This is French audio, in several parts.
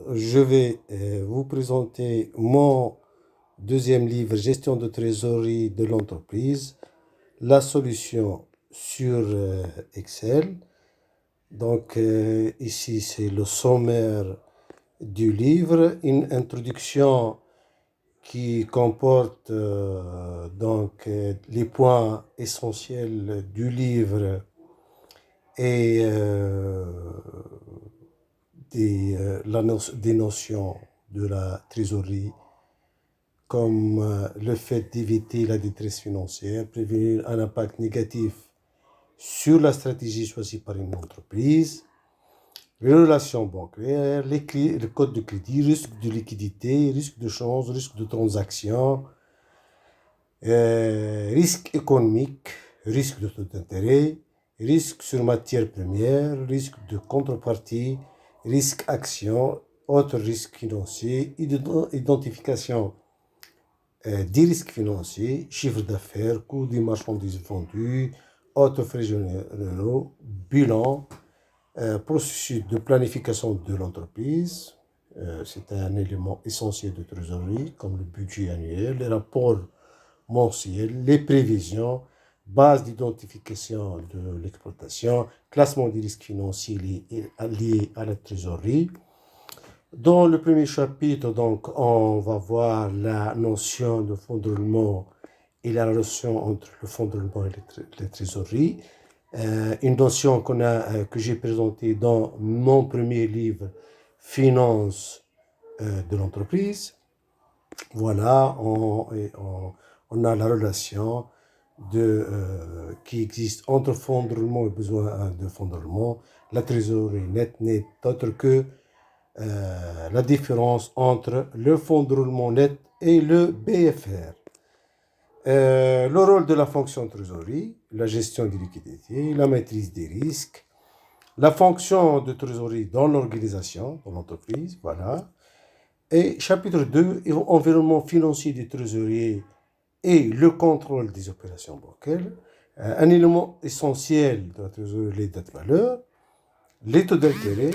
Je vais vous présenter mon deuxième livre, Gestion de trésorerie de l'entreprise, la solution sur Excel. Donc ici, c'est le sommaire du livre, une introduction qui comporte les points essentiels du livre et des notions de la trésorerie, comme le fait d'éviter la détresse financière, prévenir un impact négatif sur la stratégie choisie par une entreprise, les relations bancaires, le code de crédit, risque de liquidité, risque de change, risque de transaction, risque économique, risque de taux d'intérêt, risque sur matière première, risque de contrepartie, risque action, autres risques financiers, identification des risques financiers, chiffre d'affaires, coût des marchandises vendues, autres frais généraux, bilan, processus de planification de l'entreprise. C'est un élément essentiel de trésorerie, comme le budget annuel, les rapports mensuels, les prévisions, base d'identification de l'exploitation, classement des risques financiers liés à la trésorerie. Dans le premier chapitre, donc, on va voir la notion de fonds de roulement et la relation entre le fonds de roulement et les trésoreries. Une notion que j'ai présentée dans mon premier livre, Finances de l'entreprise. Voilà, on a la relation qui existe entre fonds de roulement et besoin de fonds de roulement, la trésorerie nette n'est autre que la différence entre le fonds de roulement net et le BFR. Le rôle de la fonction trésorerie, la gestion des liquidités, la maîtrise des risques, la fonction de trésorerie dans l'organisation, dans l'entreprise, voilà. Et chapitre 2, environnement financier des trésoriers et le contrôle des opérations bancaires. Un élément essentiel de la trésorerie, les dettes valeurs, les taux d'intérêt,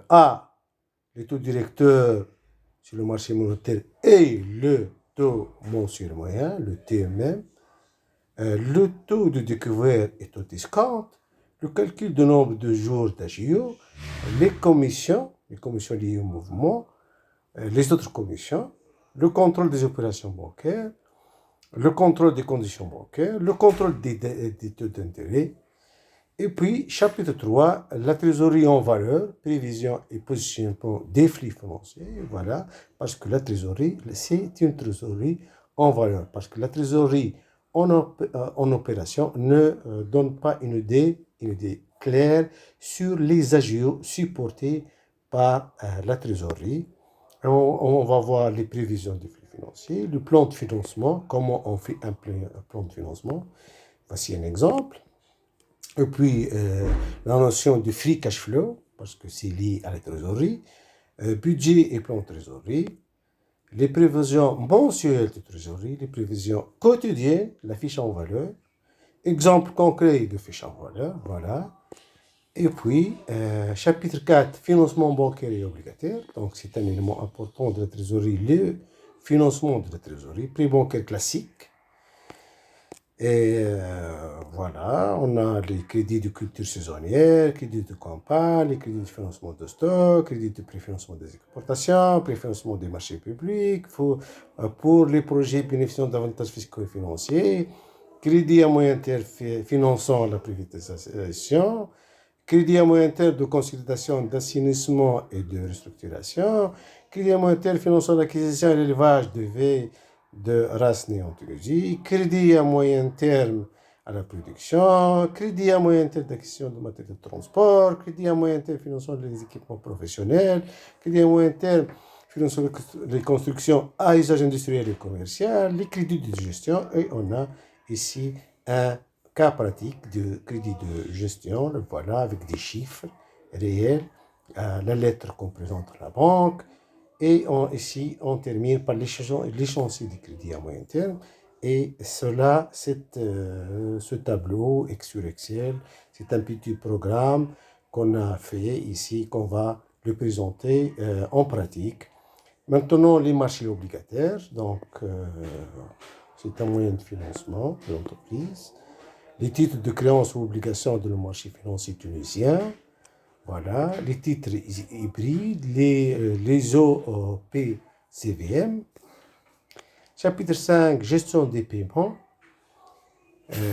A, les taux directeurs sur le marché monétaire et le taux mensuel moyen, le TMM, le taux de découvert et taux discount, le calcul du nombre de jours d'agio, les commissions liées au mouvement, les autres commissions, le contrôle des opérations bancaires, le contrôle des conditions bancaires, le contrôle des taux d'intérêt. Et puis, chapitre 3, la trésorerie en valeur, prévision et positionnement des flux financiers. Voilà, parce que la trésorerie, c'est une trésorerie en valeur. Parce que la trésorerie en opération ne donne pas une idée claire sur les agios supportés par la trésorerie. On va voir les prévisions des flux financiers, le plan de financement, comment on fait un plan de financement. Voici un exemple. Et puis, la notion de free cash flow, parce que c'est lié à la trésorerie, budget et plan de trésorerie, les prévisions mensuelles de trésorerie, les prévisions quotidiennes, la fiche en valeur, exemple concret de fiche en valeur, voilà. Et puis, chapitre 4, financement bancaire et obligataire, donc c'est un élément important de la trésorerie, le financement de la trésorerie, prêt bancaire classique. Et voilà, on a les crédits de culture saisonnière, crédits de campagne, les crédits de financement de stock, crédits de préfinancement des exportations, préfinancement des marchés publics, pour les projets bénéficiant d'avantages fiscaux et financiers, crédit à moyen terme finançant la privatisation, crédit à moyen terme de consolidation, d'assainissement et de restructuration, crédit à moyen terme finançant l'acquisition et l'élevage de races néontologiques, crédit à moyen terme à la production, crédit à moyen terme d'acquisition de matériel de transport, crédit à moyen terme finançant les équipements professionnels, crédit à moyen terme finançant les constructions à usage industriel et commercial, les crédits de gestion, et on a ici un cas pratique de crédit de gestion, le voilà, avec des chiffres réels, la lettre qu'on présente à la banque. Et ici, on termine par l'échéancier du crédit à moyen terme. Et ce tableau sur Excel, c'est un petit programme qu'on a fait ici, qu'on va le présenter en pratique. Maintenant, les marchés obligataires, donc c'est un moyen de financement de l'entreprise. Les titres de créances ou obligations de le marché financier tunisien. Voilà, les titres hybrides, les OPCVM. Chapitre 5, gestion des paiements.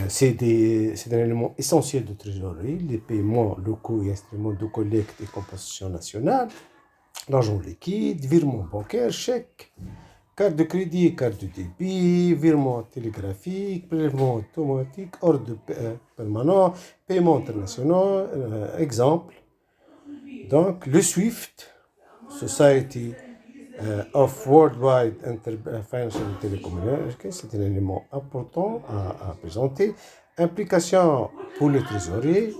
C'est un élément essentiel de trésorerie, les paiements locaux et instruments de collecte et compensation nationale, l'argent liquide, virement bancaire, chèque, carte de crédit, carte de débit, virement télégraphique, prélèvement automatique, ordre permanent, paiement international, exemple. Donc, le SWIFT, Society of Worldwide Financial Telecommunications, c'est un élément important à présenter. Implication pour les trésoriers,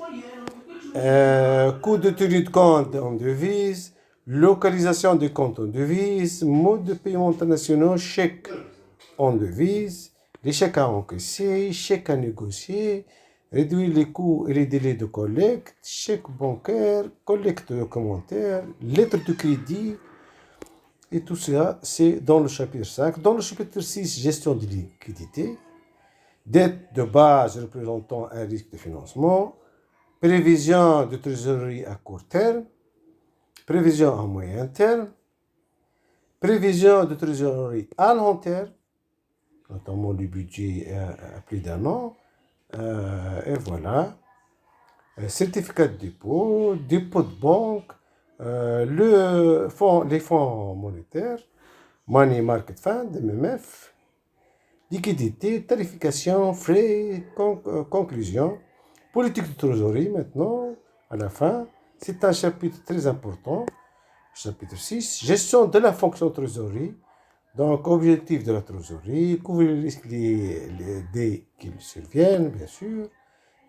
coût de tenue de compte en devise, localisation des comptes en devise, mode de paiement international, chèque en devise, les chèques à encaisser, chèques à négocier, réduire les coûts et les délais de collecte, chèque bancaire, collecte documentaire, lettre de crédit, et tout cela, c'est dans le chapitre 5. Dans le chapitre 6, gestion de liquidité, dette de base représentant un risque de financement, prévision de trésorerie à court terme, prévision à moyen terme, prévision de trésorerie à long terme, notamment du budget à plus d'un an, et voilà. Certificat de dépôt, dépôt de banque, les fonds monétaires, Money Market Fund, MMF, liquidité, tarification, frais, conclusion, politique de trésorerie maintenant, à la fin. C'est un chapitre très important, chapitre 6, gestion de la fonction trésorerie. Donc, objectif de la trésorerie, couvrir les risques dès qu'ils surviennent, bien sûr.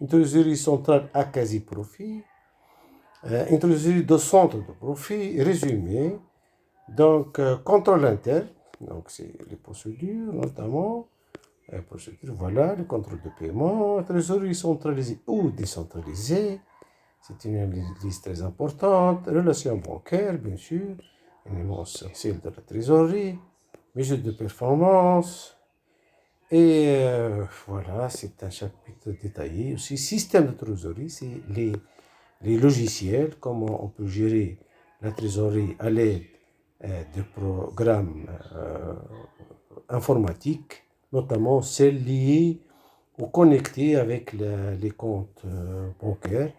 Une trésorerie centrale à quasi-profit. Une trésorerie de centre de profit, résumé. Donc, contrôle interne. Donc, c'est les procédures, notamment. Les procédures, voilà, le contrôle de paiement. Trésorerie centralisée ou décentralisée. C'est une liste très importante. Relations bancaires, bien sûr. Un élément essentiel de la trésorerie. Mesures de performance. Et voilà, c'est un chapitre détaillé aussi. Système de trésorerie, c'est les logiciels, comment on peut gérer la trésorerie à l'aide de programmes informatiques, notamment celles liées ou connectées avec les comptes bancaires.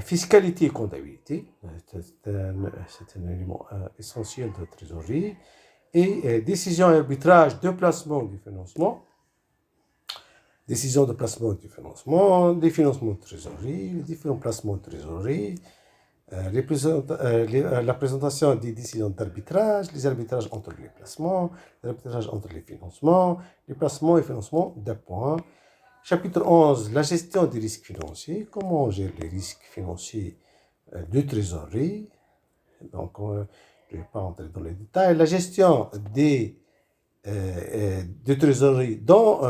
Fiscalité et comptabilité, c'est un élément essentiel de la trésorerie. Et décision et arbitrage de placement du financement, décision de placement du financement, des financements de trésorerie, les différents placements de trésorerie, la présentation des décisions d'arbitrage, les arbitrages entre les placements, les arbitrages entre les financements, les placements et financements d'appoint. Chapitre 11, la gestion des risques financiers, comment on gère les risques financiers de trésorerie. Donc, je ne vais pas entrer dans les détails. La gestion de trésorerie dans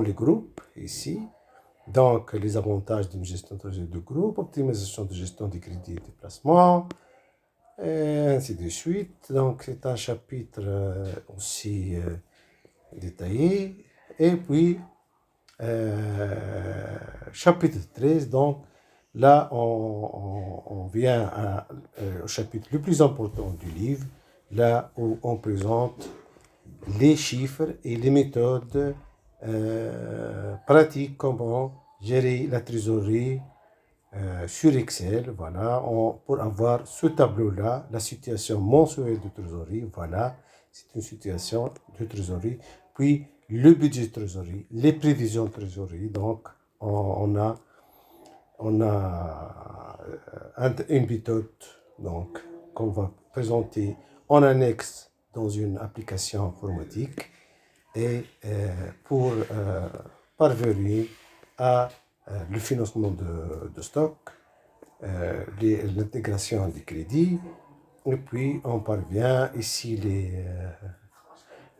les groupes, ici. Donc, les avantages d'une gestion de trésorerie de groupe, optimisation de gestion des crédits et des placements, et ainsi de suite. Donc, c'est un chapitre aussi détaillé. Et puis, chapitre 13, donc, là, on vient au chapitre le plus important du livre, là où on présente les chiffres et les méthodes pratiques, comment gérer la trésorerie sur Excel, voilà, pour avoir ce tableau-là, la situation mensuelle de trésorerie, voilà, c'est une situation de trésorerie, puis le budget de trésorerie, les prévisions de trésorerie, donc on a une méthode donc, qu'on va présenter en annexe dans une application informatique et pour parvenir à le financement de stock, l'intégration des crédits, et puis on parvient ici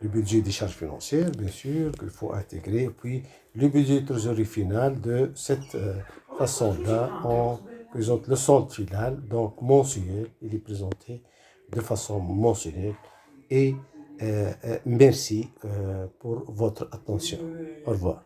le budget des charges financières, bien sûr, qu'il faut intégrer, et puis le budget de trésorerie final. De cette façon-là, on présente le solde final, donc mensuel, il est présenté de façon mensuelle. Et merci pour votre attention. Au revoir.